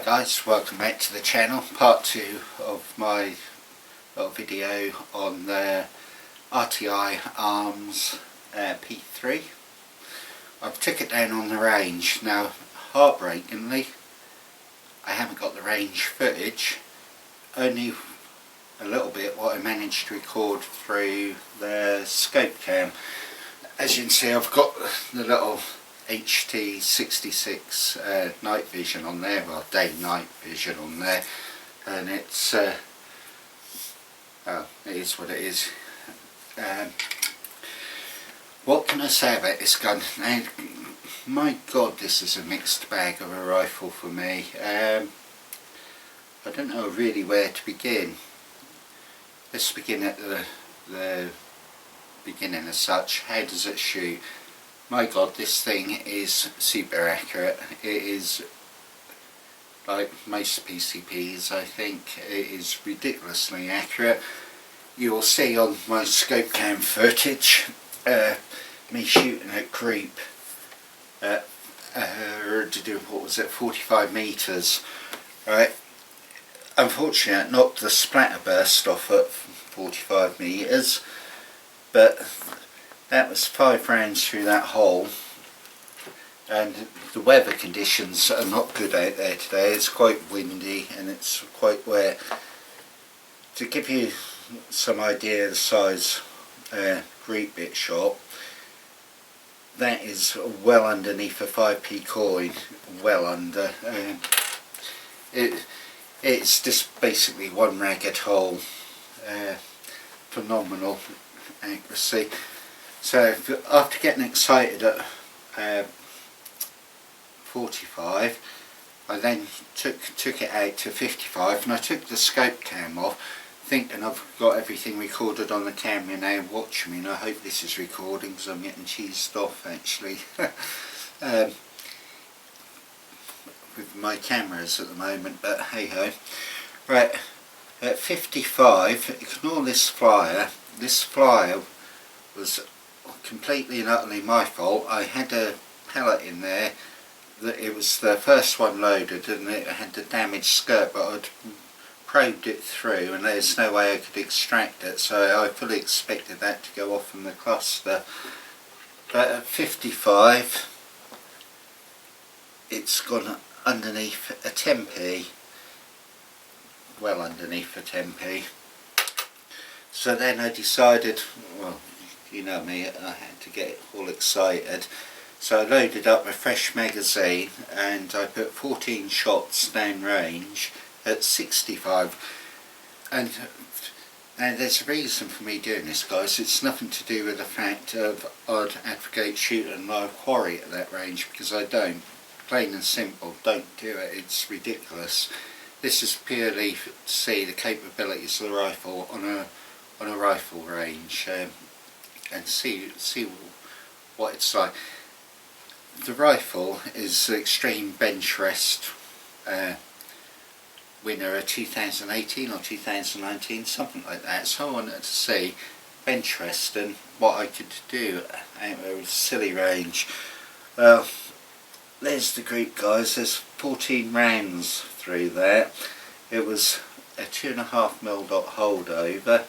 guys, welcome back to the channel. Part 2 of my little video on the RTI Arms P3. I've took it down on the range. Now, heartbreakingly, I haven't got the range footage, only a little bit what I managed to record through the scope cam. As you can see, I've got the little HT66 night vision on there, well, day-night vision on there, and it's well, it is what it is. What can I say about this gun? Now, my god, this is a mixed bag of a rifle for me. I don't know really where to begin. Let's begin at the beginning as such. How does it shoot? My god, this thing is super accurate. It is, like most PCPs, I think, it is ridiculously accurate. You will see on my scope cam footage me shooting at creep at what was it, 45 metres, right? Unfortunately, it knocked the splatter burst off at 45 metres, but that was 5 rounds through that hole, and the weather conditions are not good out there today. It's quite windy and it's quite wet. To give you some idea of the size great bit shot, that is well underneath a 5p coin, well under. It's just basically one ragged hole. Phenomenal accuracy. So after getting excited at 45, I then took it out to 55, and I took the scope cam off, thinking I've got everything recorded on the camera now. Watch me, and I hope this is recording because I'm getting cheesed off actually with my cameras at the moment, but hey ho. Right, at 55, ignore this flyer. This flyer was completely and utterly my fault. I had a pellet in there, that it was the first one loaded, and it had the damaged skirt, but I'd probed it through and there's no way I could extract it, so I fully expected that to go off in the cluster. But at 55, it's gone underneath a 10p, well underneath a 10p. So then I decided, well, you know me, I had to get all excited, so I loaded up a fresh magazine and I put 14 shots down range at 65. And there's a reason for me doing this, guys. It's nothing to do with the fact of I'd advocate shooting a live quarry at that range, because I don't. Plain and simple, don't do it. It's ridiculous. This is purely to see the capabilities of the rifle on a rifle range. And see what it's like. The rifle is the Extreme Bench Rest winner of 2018 or 2019, something like that. So I wanted to see bench rest and what I could do out of a silly range. Well, there's the group, guys. There's 14 rounds through there. It was a 2.5mm dot holdover.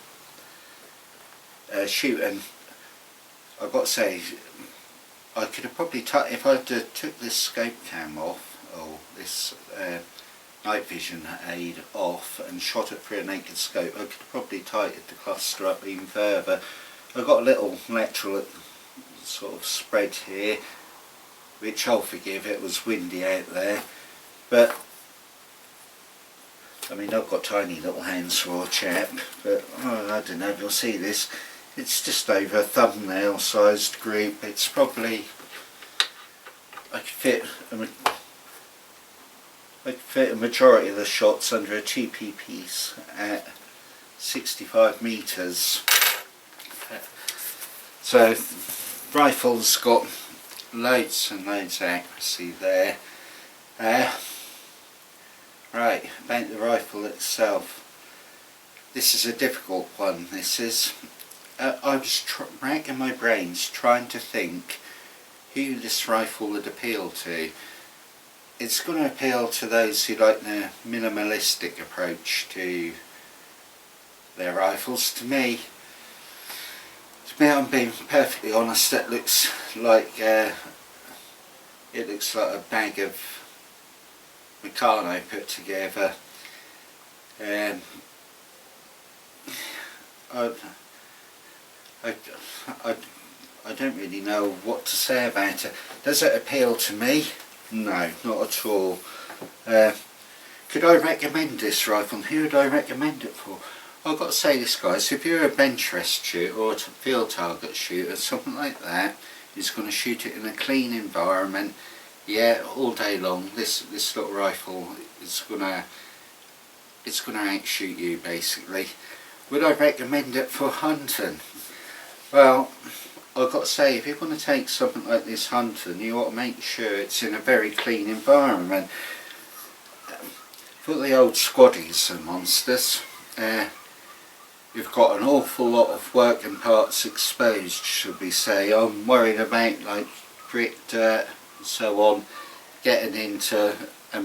Shooting, I've got to say, I could have probably, if I took this scope cam off, or this night vision aid off, and shot it through a naked scope, I could have probably tightened the cluster up even further. I've got a little lateral sort of spread here, which I'll forgive, it was windy out there, but I mean, I've got tiny little hands for a chap, but oh, I don't know if you'll see this. It's just over a thumbnail sized group. It's probably, I could fit a majority of the shots under a 2p piece at 65 metres. So rifle's got loads and loads of accuracy there. Right, about the rifle itself. This is a difficult one, this is. I was racking my brains trying to think who this rifle would appeal to. it's going to appeal to those who like the minimalistic approach to their rifles. To me, I'm being perfectly honest, that looks like it looks like a bag of Meccano put together. I don't really know what to say about it. Does it appeal to me? No, not at all. Could I recommend this rifle? Who would I recommend it for? I've got to say this, guys, if you're a bench rest shooter or a field target shooter, something like that, is going to shoot it in a clean environment, yeah, all day long, this little rifle is going to outshoot you, basically. Would I recommend it for hunting? Well, I've got to say, if you're going to take something like this hunting, you ought to make sure it's in a very clean environment. For the old squaddies and monsters, you've got an awful lot of working parts exposed, should we say. I'm worried about like grit, dirt and so on getting into a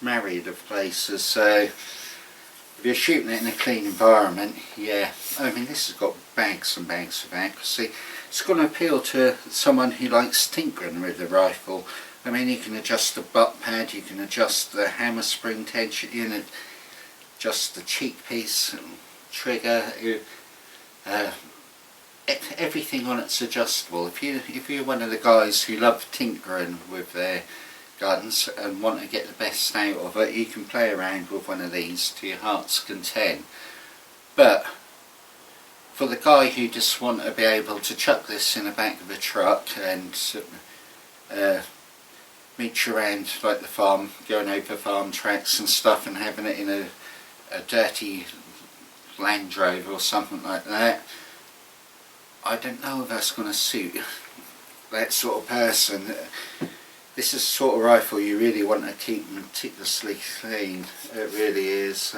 myriad of places. So if you're shooting it in a clean environment, yeah, I mean, this has got bags and bags of accuracy. It's going to appeal to someone who likes tinkering with the rifle. I mean, you can adjust the butt pad, you can adjust the hammer spring tension, you can adjust the cheek piece, trigger, everything on it's adjustable. If you're one of the guys who love tinkering with their guns and want to get the best out of it, you can play around with one of these to your heart's content. But for the guy who just want to be able to chuck this in the back of a truck and meet you around like the farm, going over farm tracks and stuff, and having it in a dirty Land Rover or something like that, I don't know if that's going to suit that sort of person. This is the sort of rifle you really want to keep meticulously clean. It really is.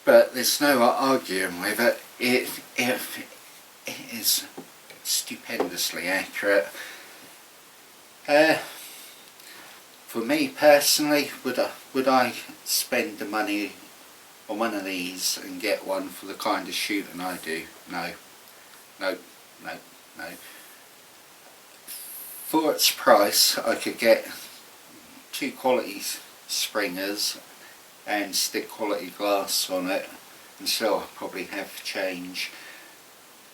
But there's no arguing with it. It is stupendously accurate. For me personally, would I spend the money on one of these and get one for the kind of shooting I do? No. No. No. No. For its price, I could get 2 quality springers and stick quality glass on it, and so I'll probably have change.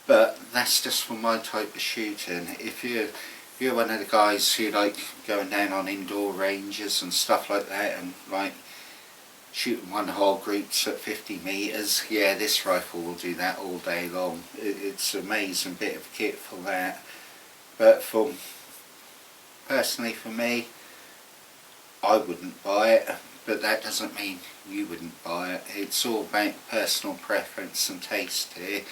But that's just for my type of shooting. If you're one of the guys who like going down on indoor ranges and stuff like that, and like shooting one hole groups at 50 metres, yeah, this rifle will do that all day long. It's an amazing bit of kit for that. But personally for me, I wouldn't buy it, but that doesn't mean you wouldn't buy it. It's all about personal preference and taste here.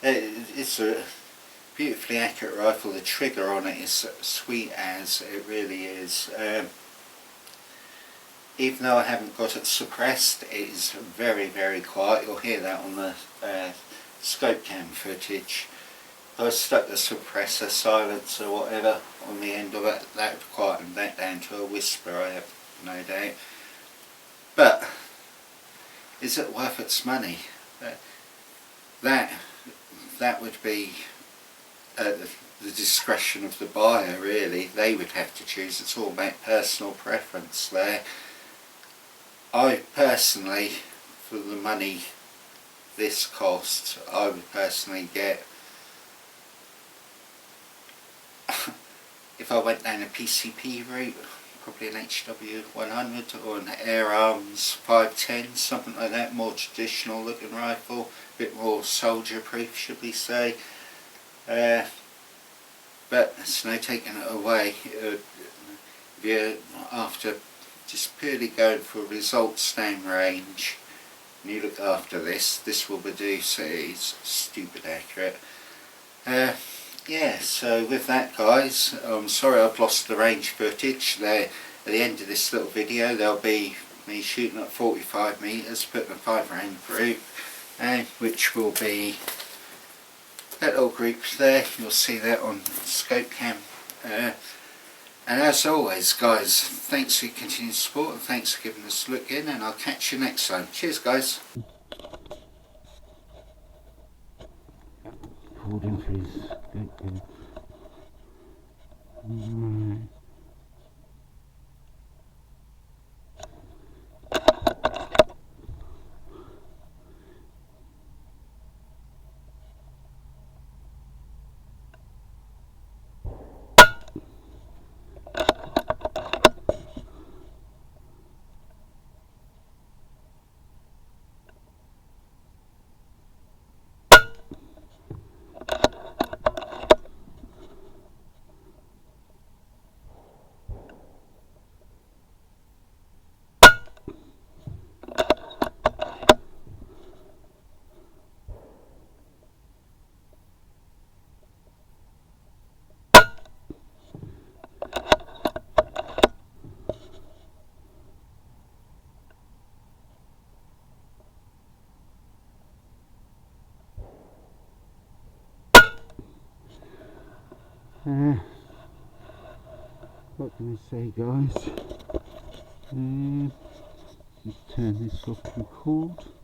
It's a beautifully accurate rifle. The trigger on it is sweet as, it really is. Even though I haven't got it suppressed, it is very, very quiet. You'll hear that on the scope cam footage. I stuck the suppressor, silencer, whatever on the end of it. That would quieten that down to a whisper, I have no doubt. But is it worth its money? That would be the discretion of the buyer, really. They would have to choose. It's all about personal preference there. I personally, for the money this costs, I would personally get, if I went down a PCP route, probably an HW 100 or an Air Arms 510, something like that, more traditional looking rifle, a bit more soldier proof, should we say. But it's no taking it away. If you're after just purely going for results down range, and you look after this will produce, it's stupid accurate. Yeah, so with that, guys, I'm sorry I've lost the range footage. There, at the end of this little video, there'll be me shooting at 45 metres, putting a 5-round group, which will be that little group there. You'll see that on scope cam, And as always guys, thanks for your continued support and thanks for giving us a look in, and I'll catch you next time. Cheers guys. Pulled in for his good. Right. What can I say guys? Just turn this off and record.